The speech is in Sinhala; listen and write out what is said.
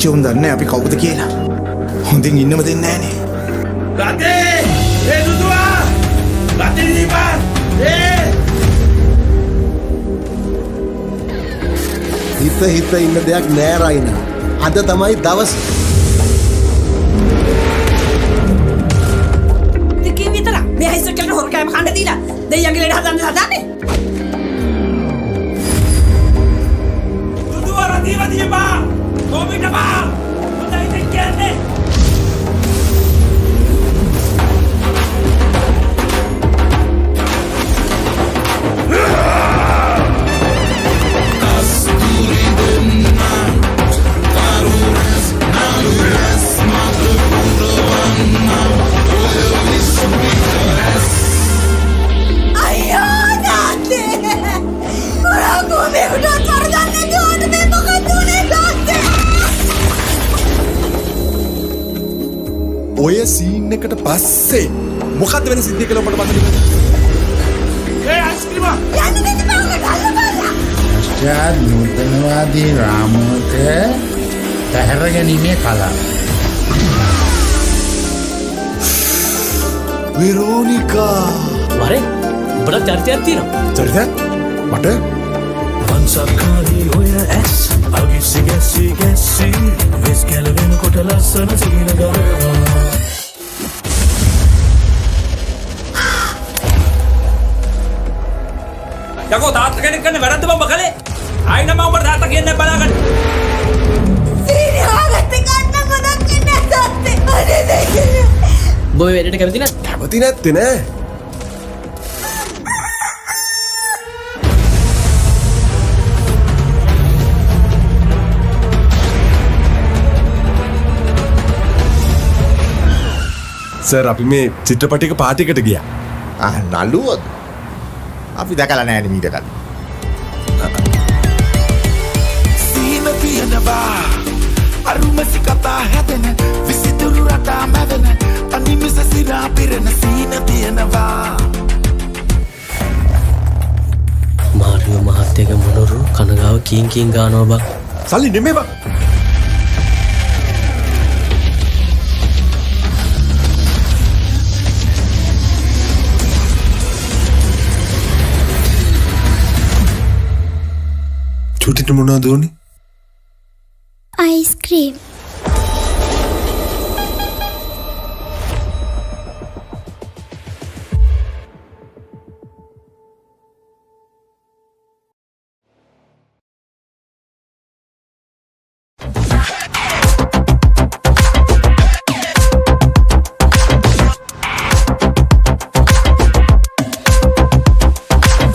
අපච්චි උන් දන්නේ අපි කවුද කියලා. හොඳින් ඉන්නම දෙන්නේ නැහනේ. රතේ! ඒ දුදුවා! රතේ දීපා! හිත ඉන්න දෙයක් නෑ රයිනා. අද තමයි දවස. දෙකේ විතර මේ හිස්ස කරන හොරකෑම කන්න දීලා දෙයියන්ගේ ලේඩ හදන්නේ. දුදුවා රතේ වදියපා! කොමිටපා! හොඳයි දෙක් කියන්නේ! ඔය සීන් එකට පස්සේ මොකද්ද වෙන සිද්ධිය කියලා ඔබට මතකද? ඒ අයිස්ක්‍රීම! යන්න දෙන්න බං ගල්ලා. පශ්චාත් නූතනවාදී රාමුවක පැහැර ගැනීමේ කලාව. වෙරෝනිකා වරේ උඹට චරිතයක් තියෙනවා. චරිතයක්? මට? පන්සක්කාරී ඔය ඇස් අගිස්සි ගැස්සි වෙස් ගැලවෙනකොට ලස්සන සිහින ගරවා. යකෝ තාත්තා කෙනෙක් කරන වැරද්ද බම්බ කලේ. ආයි නම උඹට තාත්තා කියන්නේ බලාගන්න. සීනි හොගත්තේ ගන්න ගොඩක් ඉන්නේ තාත්තේ. අනේ දෙකේ. බොය වැඩට කැමති නැත්? කැමති නැත්තේ නෑ. සර් අපි මේ චිත්‍රපටික පාටිකට ගියා. නළුවද? අපි දැකලා නැහැ මීට කලින්. සීන තියනවා අරුමසි කතා හැදෙන විසිතුරු රටා මැදෙන අනිමිස සිරා පිරෙන සීන තියනවා. මාරියෝ මහත්තයාගේ මොනරු කනගාව කීන් ගානවා බං. සල්ලි නෙමෙයි බං. චුටිට මොනවද ඕනේ? ice cream.